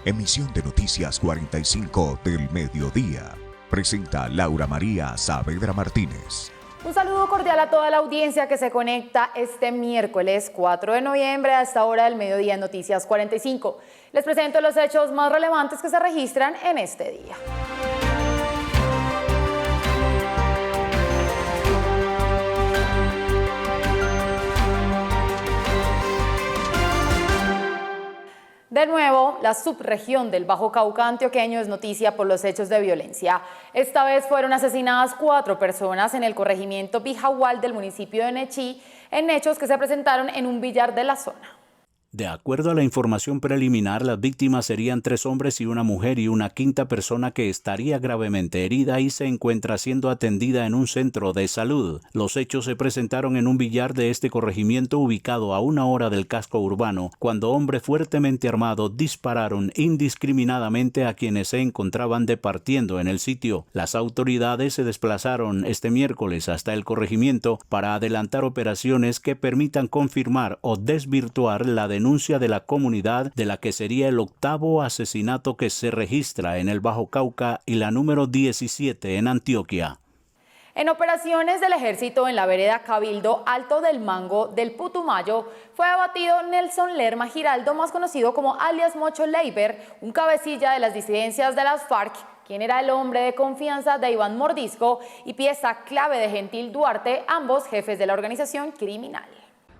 Emisión de Noticias 45 del Mediodía. Presenta Laura María Saavedra Martínez. Un saludo cordial a toda la audiencia que se conecta este miércoles 4 de noviembre a esta hora del mediodía en Noticias 45. Les presento los hechos más relevantes que se registran en este día. De nuevo, la subregión del Bajo Cauca antioqueño es noticia por los hechos de violencia. Esta vez fueron asesinadas 4 personas en el corregimiento Bijahual del municipio de Nechí, en hechos que se presentaron en un billar de la zona. De acuerdo a la información preliminar, las víctimas serían 3 hombres y una mujer y una quinta persona que estaría gravemente herida y se encuentra siendo atendida en un centro de salud. Los hechos se presentaron en un billar de este corregimiento ubicado a 1 hora del casco urbano, cuando hombres fuertemente armados dispararon indiscriminadamente a quienes se encontraban departiendo en el sitio. Las autoridades se desplazaron este miércoles hasta el corregimiento para adelantar operaciones que permitan confirmar o desvirtuar la denuncia de la comunidad de la que sería el 8º asesinato que se registra en el Bajo Cauca y la número 17 en Antioquia. En operaciones del ejército en la vereda Cabildo Alto del Mango del Putumayo fue abatido Nelson Lerma Giraldo, más conocido como alias Mocho Leiber, un cabecilla de las disidencias de las FARC, quien era el hombre de confianza de Iván Mordisco y pieza clave de Gentil Duarte, ambos jefes de la organización criminal.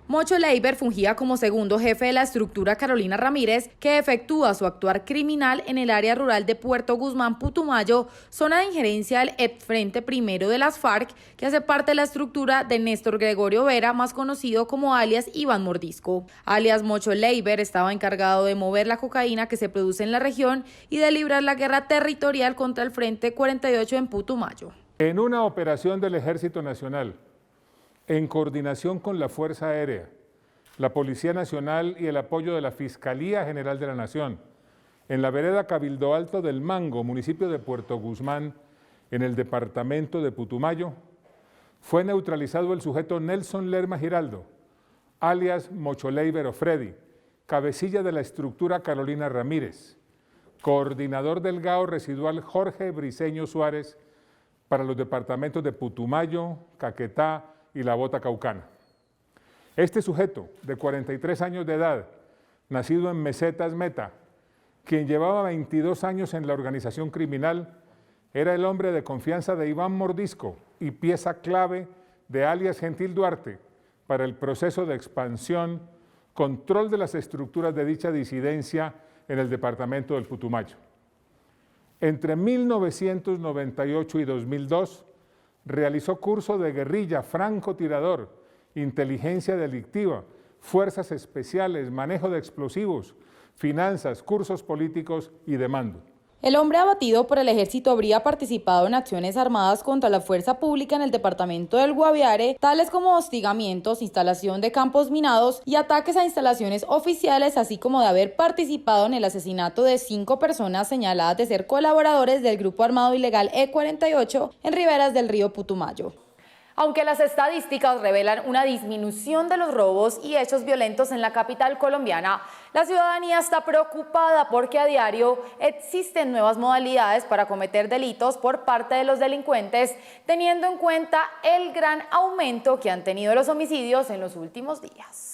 Mocho Leiber fungía como segundo jefe de la estructura Carolina Ramírez, que efectúa su actuar criminal en el área rural de Puerto Guzmán, Putumayo, zona de injerencia del Frente Primero de las FARC, que hace parte de la estructura de Néstor Gregorio Vera, más conocido como alias Iván Mordisco. Alias Mocho Leiber estaba encargado de mover la cocaína que se produce en la región y de librar la guerra territorial contra el Frente 48 en Putumayo. En una operación del Ejército Nacional, en coordinación con la Fuerza Aérea, la Policía Nacional y el apoyo de la Fiscalía General de la Nación, en la vereda Cabildo Alto del Mango, municipio de Puerto Guzmán, en el departamento de Putumayo, fue neutralizado el sujeto Nelson Lerma Giraldo, alias Mocho Leiber o Freddy, cabecilla de la estructura Carolina Ramírez, coordinador del GAO residual Jorge Briceño Suárez para los departamentos de Putumayo, Caquetá y la Bota Caucana. Este sujeto, de 43 años de edad, nacido en Mesetas Meta, quien llevaba 22 años en la organización criminal, era el hombre de confianza de Iván Mordisco y pieza clave de alias Gentil Duarte para el proceso de expansión, control de las estructuras de dicha disidencia en el departamento del Putumayo. Entre 1998 y 2002, realizó curso de guerrilla, francotirador, inteligencia delictiva, fuerzas especiales, manejo de explosivos, finanzas, cursos políticos y de mando. El hombre abatido por el ejército habría participado en acciones armadas contra la fuerza pública en el departamento del Guaviare, tales como hostigamientos, instalación de campos minados y ataques a instalaciones oficiales, así como de haber participado en el asesinato de 5 personas señaladas de ser colaboradores del grupo armado ilegal E48 en riberas del río Putumayo. Aunque las estadísticas revelan una disminución de los robos y hechos violentos en la capital colombiana, la ciudadanía está preocupada porque a diario existen nuevas modalidades para cometer delitos por parte de los delincuentes, teniendo en cuenta el gran aumento que han tenido los homicidios en los últimos días.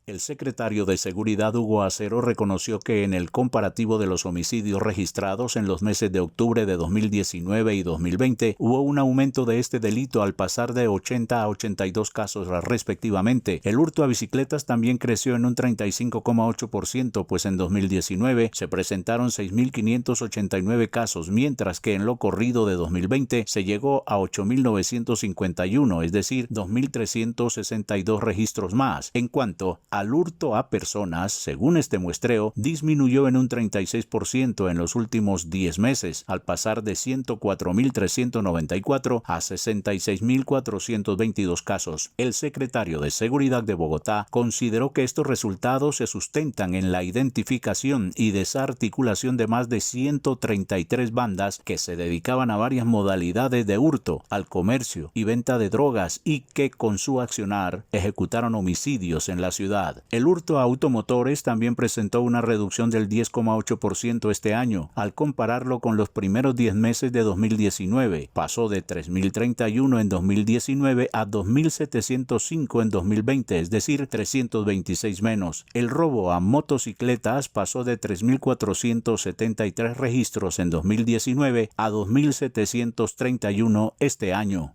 El secretario de Seguridad, Hugo Acero, reconoció que en el comparativo de los homicidios registrados en los meses de octubre de 2019 y 2020 hubo un aumento de este delito al pasar de 80 a 82 casos respectivamente. El hurto a bicicletas también creció en un 35,8%, pues en 2019 se presentaron 6.589 casos, mientras que en lo corrido de 2020 se llegó a 8.951, es decir, 2.362 registros más. En cuanto al hurto a personas, según este muestreo, disminuyó en un 36% en los últimos 10 meses, al pasar de 104.394 a 66.422 casos. El secretario de Seguridad de Bogotá consideró que estos resultados se sustentan en la identificación y desarticulación de más de 133 bandas que se dedicaban a varias modalidades de hurto, al comercio y venta de drogas y que con su accionar ejecutaron homicidios en la ciudad. ciudad. El hurto a automotores también presentó una reducción del 10,8% este año, al compararlo con los primeros 10 meses de 2019. Pasó de 3.031 en 2019 a 2.705 en 2020, es decir, 326 menos. El robo a motocicletas pasó de 3.473 registros en 2019 a 2.731 este año.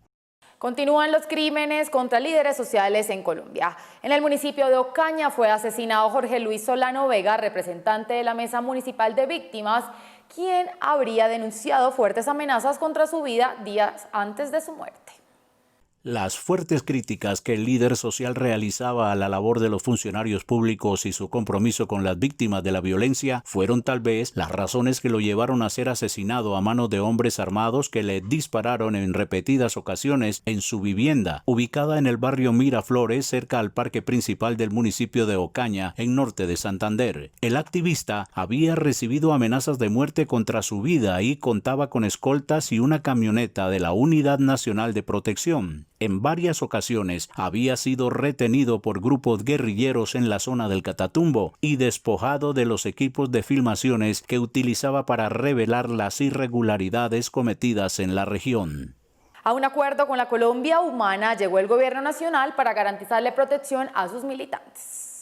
Continúan los crímenes contra líderes sociales en Colombia. En el municipio de Ocaña fue asesinado Jorge Luis Solano Vega, representante de la Mesa Municipal de Víctimas, quien habría denunciado fuertes amenazas contra su vida días antes de su muerte. Las fuertes críticas que el líder social realizaba a la labor de los funcionarios públicos y su compromiso con las víctimas de la violencia fueron tal vez las razones que lo llevaron a ser asesinado a manos de hombres armados que le dispararon en repetidas ocasiones en su vivienda, ubicada en el barrio Miraflores, cerca al parque principal del municipio de Ocaña, en norte de Santander. El activista había recibido amenazas de muerte contra su vida y contaba con escoltas y una camioneta de la Unidad Nacional de Protección. En varias ocasiones había sido retenido por grupos guerrilleros en la zona del Catatumbo y despojado de los equipos de filmaciones que utilizaba para revelar las irregularidades cometidas en la región. A un acuerdo con la Colombia Humana llegó el gobierno nacional para garantizarle protección a sus militantes.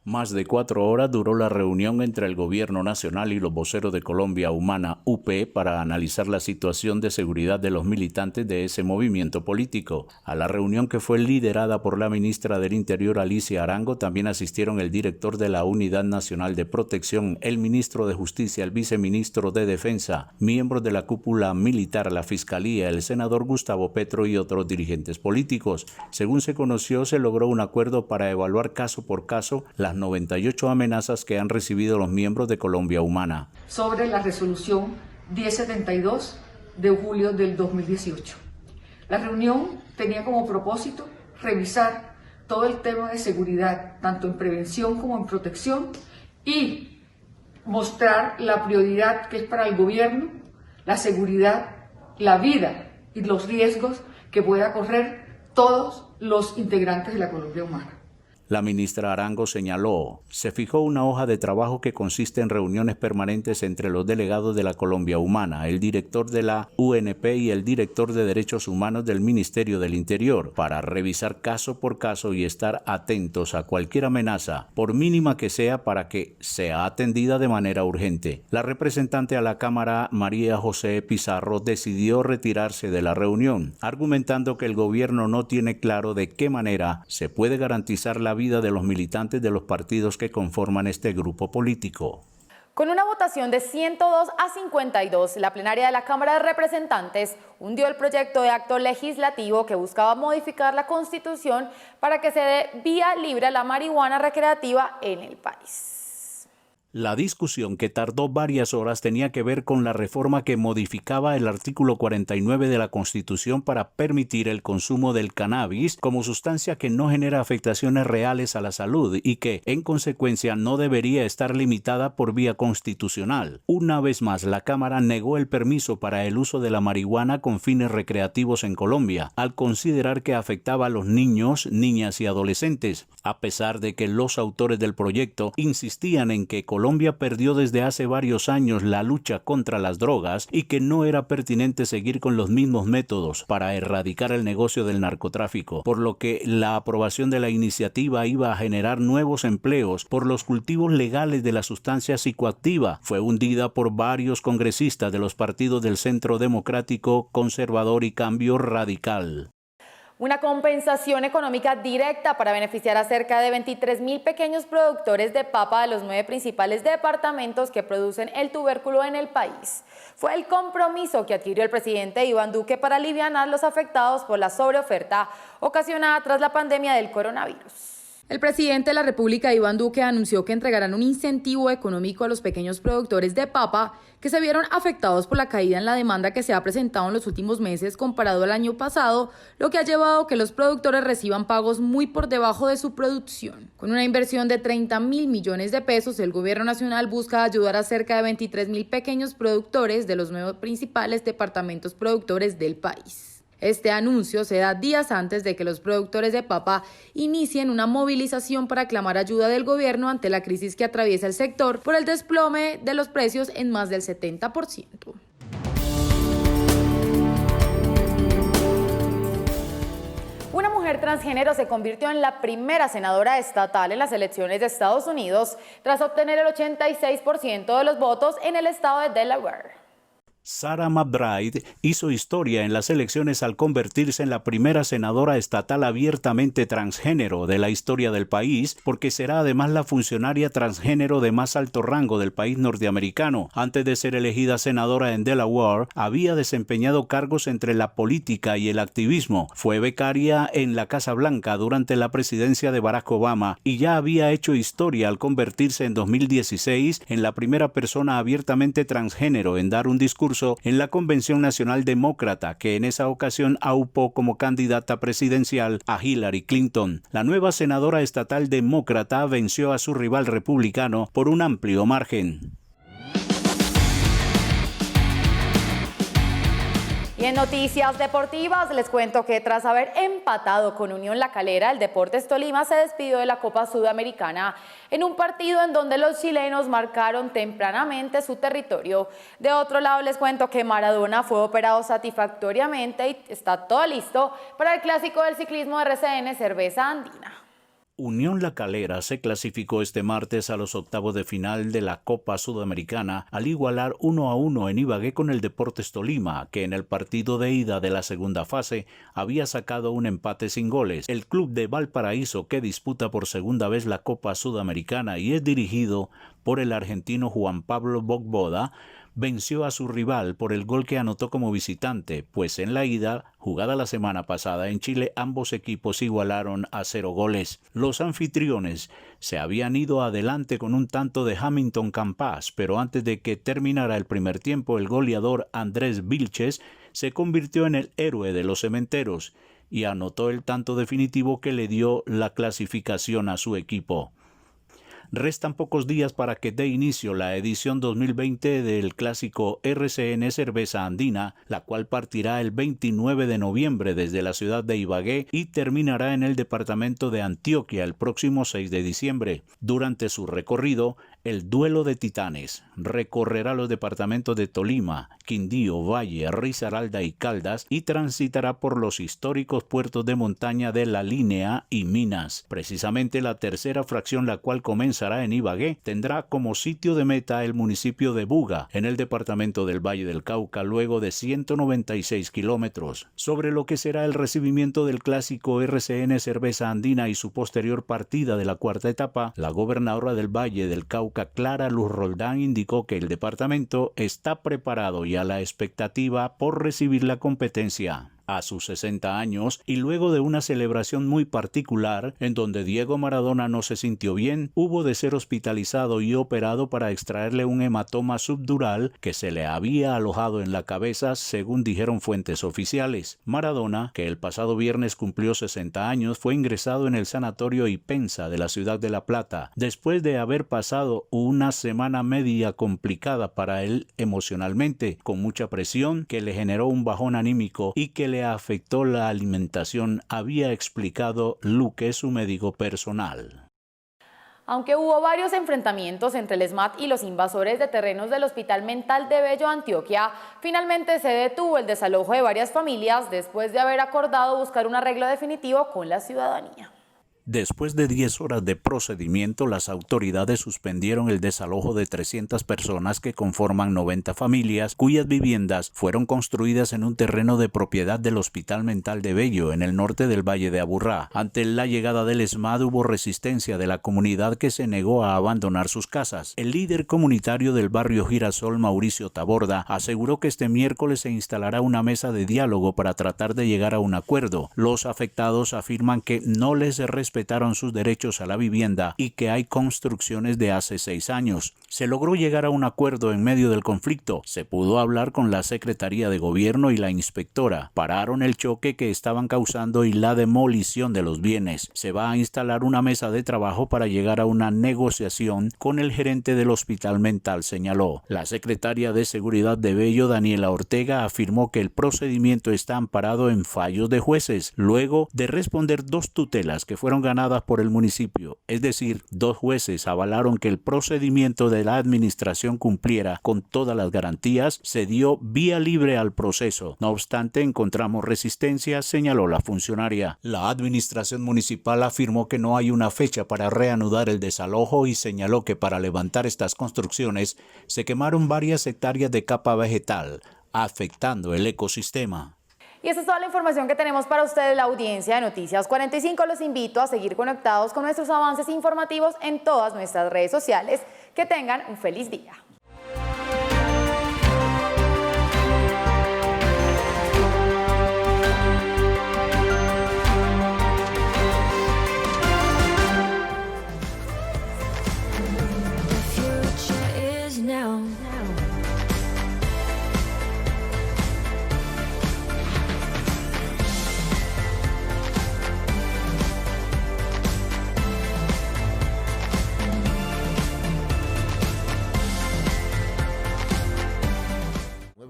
Más de 4 horas duró la reunión entre el Gobierno Nacional y los voceros de Colombia Humana, UP, para analizar la situación de seguridad de los militantes de ese movimiento político. A la reunión, que fue liderada por la ministra del Interior, Alicia Arango, también asistieron el director de la Unidad Nacional de Protección, el ministro de Justicia, el viceministro de Defensa, miembros de la cúpula militar, la Fiscalía, el senador Gustavo Petro y otros dirigentes políticos. Según se conoció, se logró un acuerdo para evaluar caso por caso las 98 amenazas que han recibido los miembros de Colombia Humana. Sobre la resolución 1072 de julio del 2018. La reunión tenía como propósito revisar todo el tema de seguridad, tanto en prevención como en protección, y mostrar la prioridad que es para el gobierno, la seguridad, la vida y los riesgos que pueda correr todos los integrantes de la Colombia Humana. La ministra Arango señaló, se fijó una hoja de trabajo que consiste en reuniones permanentes entre los delegados de la Colombia Humana, el director de la UNP y el director de Derechos Humanos del Ministerio del Interior, para revisar caso por caso y estar atentos a cualquier amenaza, por mínima que sea, para que sea atendida de manera urgente. La representante a la Cámara, María José Pizarro, decidió retirarse de la reunión, argumentando que el gobierno no tiene claro de qué manera se puede garantizar la vida de los militantes de los partidos que conforman este grupo político. Con una votación de 102 a 52, la plenaria de la Cámara de Representantes hundió el proyecto de acto legislativo que buscaba modificar la Constitución para que se dé vía libre a la marihuana recreativa en el país. La discusión, que tardó varias horas, tenía que ver con la reforma que modificaba el artículo 49 de la Constitución para permitir el consumo del cannabis como sustancia que no genera afectaciones reales a la salud y que, en consecuencia, no debería estar limitada por vía constitucional. Una vez más, la Cámara negó el permiso para el uso de la marihuana con fines recreativos en Colombia, al considerar que afectaba a los niños, niñas y adolescentes, a pesar de que los autores del proyecto insistían en que Colombia perdió desde hace varios años la lucha contra las drogas y que no era pertinente seguir con los mismos métodos para erradicar el negocio del narcotráfico, por lo que la aprobación de la iniciativa iba a generar nuevos empleos por los cultivos legales de la sustancia psicoactiva. Fue hundida por varios congresistas de los partidos del Centro Democrático, Conservador y Cambio Radical. Una compensación económica directa para beneficiar a cerca de 23.000 pequeños productores de papa de los 9 principales departamentos que producen el tubérculo en el país. Fue el compromiso que adquirió el presidente Iván Duque para alivianar los afectados por la sobreoferta ocasionada tras la pandemia del coronavirus. El presidente de la República, Iván Duque, anunció que entregarán un incentivo económico a los pequeños productores de papa que se vieron afectados por la caída en la demanda que se ha presentado en los últimos meses comparado al año pasado, lo que ha llevado a que los productores reciban pagos muy por debajo de su producción. Con una inversión de 30.000 millones de pesos, el gobierno nacional busca ayudar a cerca de 23.000 pequeños productores de los 9 principales departamentos productores del país. Este anuncio se da días antes de que los productores de papa inicien una movilización para clamar ayuda del gobierno ante la crisis que atraviesa el sector por el desplome de los precios en más del 70%. Una mujer transgénero se convirtió en la primera senadora estatal en las elecciones de Estados Unidos tras obtener el 86% de los votos en el estado de Delaware. Sarah McBride hizo historia en las elecciones al convertirse en la primera senadora estatal abiertamente transgénero de la historia del país, porque será además la funcionaria transgénero de más alto rango del país norteamericano. Antes de ser elegida senadora en Delaware, había desempeñado cargos entre la política y el activismo. Fue becaria en la Casa Blanca durante la presidencia de Barack Obama y ya había hecho historia al convertirse en 2016 en la primera persona abiertamente transgénero en dar un discurso en la Convención Nacional Demócrata, que en esa ocasión aupó como candidata presidencial a Hillary Clinton. La nueva senadora estatal demócrata venció a su rival republicano por un amplio margen. Y en noticias deportivas les cuento que tras haber empatado con Unión La Calera, el Deportes Tolima se despidió de la Copa Sudamericana en un partido en donde los chilenos marcaron tempranamente su territorio. De otro lado les cuento que Maradona fue operado satisfactoriamente y está todo listo para el clásico del ciclismo de RCN Cerveza Andina. Unión La Calera se clasificó este martes a los octavos de final de la Copa Sudamericana al igualar 1-1 en Ibagué con el Deportes Tolima, que en el partido de ida de la segunda fase había sacado un empate sin goles. El club de Valparaíso, que disputa por segunda vez la Copa Sudamericana y es dirigido por el argentino Juan Pablo Bogboda, venció a su rival por el gol que anotó como visitante, pues en la ida, jugada la semana pasada en Chile, ambos equipos igualaron a 0 goles. Los anfitriones se habían ido adelante con un tanto de Hamilton Campas, pero antes de que terminara el primer tiempo, el goleador Andrés Vilches se convirtió en el héroe de los cementeros y anotó el tanto definitivo que le dio la clasificación a su equipo. Restan pocos días para que dé inicio la edición 2020 del clásico RCN Cerveza Andina, la cual partirá el 29 de noviembre desde la ciudad de Ibagué y terminará en el departamento de Antioquia el próximo 6 de diciembre. Durante su recorrido, el Duelo de Titanes recorrerá los departamentos de Tolima, Quindío, Valle, Risaralda y Caldas y transitará por los históricos puertos de montaña de La Línea y Minas. Precisamente la tercera fracción, la cual comenzará en Ibagué, tendrá como sitio de meta el municipio de Buga, en el departamento del Valle del Cauca, luego de 196 kilómetros. Sobre lo que será el recibimiento del clásico RCN Cerveza Andina y su posterior partida de la cuarta etapa, la gobernadora del Valle del Cauca, Clara Luz Roldán, indicó que el departamento está preparado y a la expectativa por recibir la competencia. A sus 60 años y luego de una celebración muy particular en donde Diego Maradona no se sintió bien, hubo de ser hospitalizado y operado para extraerle un hematoma subdural que se le había alojado en la cabeza, según dijeron fuentes oficiales. Maradona, que el pasado viernes cumplió 60 años, fue ingresado en el sanatorio Ipensa de la ciudad de La Plata, después de haber pasado una semana media complicada para él emocionalmente, con mucha presión que le generó un bajón anímico y que le afectó la alimentación, había explicado Luque, su médico personal. Aunque hubo varios enfrentamientos entre el SMAT y los invasores de terrenos del Hospital Mental de Bello, Antioquia, finalmente se detuvo el desalojo de varias familias después de haber acordado buscar un arreglo definitivo con la ciudadanía. Después de 10 horas de procedimiento, las autoridades suspendieron el desalojo de 300 personas que conforman 90 familias, cuyas viviendas fueron construidas en un terreno de propiedad del Hospital Mental de Bello, en el norte del Valle de Aburrá. Ante la llegada del SMAT hubo resistencia de la comunidad que se negó a abandonar sus casas. El líder comunitario del barrio Girasol, Mauricio Taborda, aseguró que este miércoles se instalará una mesa de diálogo para tratar de llegar a un acuerdo. Los afectados afirman que no les respetan respetaron sus derechos a la vivienda y que hay construcciones de hace 6 años. Se logró llegar a un acuerdo en medio del conflicto. Se pudo hablar con la Secretaría de Gobierno y la inspectora. Pararon el choque que estaban causando y la demolición de los bienes. Se va a instalar una mesa de trabajo para llegar a una negociación con el gerente del hospital mental, señaló. La secretaria de Seguridad de Bello, Daniela Ortega, afirmó que el procedimiento está amparado en fallos de jueces, luego de responder 2 tutelas que fueron ganadas por el municipio. Es decir, 2 jueces avalaron que el procedimiento de la administración cumpliera con todas las garantías. Se dio vía libre al proceso. No obstante, encontramos resistencia, señaló la funcionaria. La administración municipal afirmó que no hay una fecha para reanudar el desalojo y señaló que para levantar estas construcciones se quemaron varias hectáreas de capa vegetal, afectando el ecosistema. Y esta es toda la información que tenemos para ustedes, la audiencia de Noticias 45. Los invito a seguir conectados con nuestros avances informativos en todas nuestras redes sociales. Que tengan un feliz día.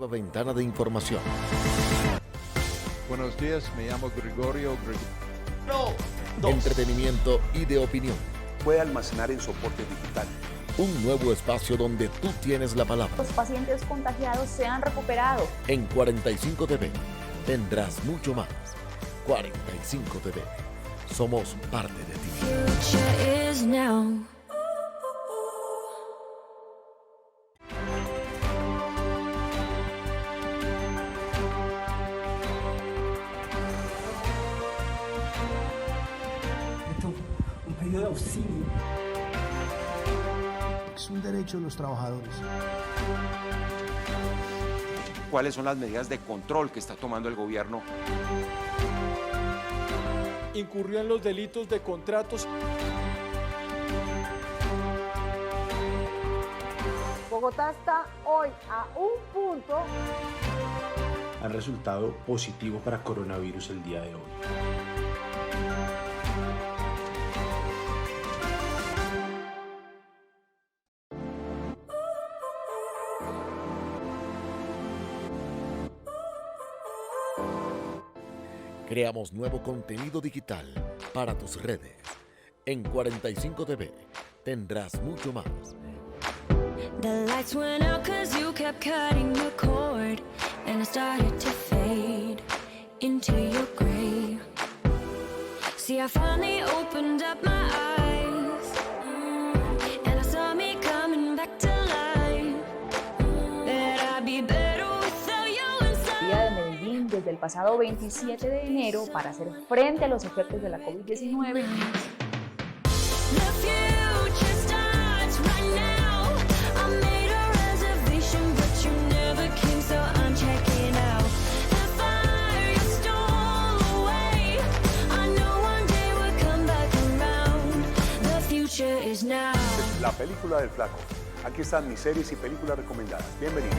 Ventana de información. Buenos días, me llamo Gregorio. Entretenimiento y de opinión. Puede almacenar en soporte digital. Un nuevo espacio donde tú tienes la palabra. Los pacientes contagiados se han recuperado. En 45 TV tendrás mucho más. 45 TV. Somos parte de ti. De auxilio. Es un derecho de los trabajadores. ¿Cuáles son las medidas de control que está tomando el gobierno? Incurrió en los delitos de contratos. Bogotá está hoy a un punto. Han resultado positivos para coronavirus el día de hoy. Creamos nuevo contenido digital para tus redes. En 45 TV tendrás mucho más. The lights went out 'cause you kept cutting the cord, and I started to fade into your grave. See, I finally opened up my eyes, and I saw me coming back to life. That I'd be better without you inside. Día de Medellín desde el pasado 27 de enero para hacer frente a los efectos de la COVID-19. La película del flaco. Aquí están mis series y películas recomendadas. Bienvenidos.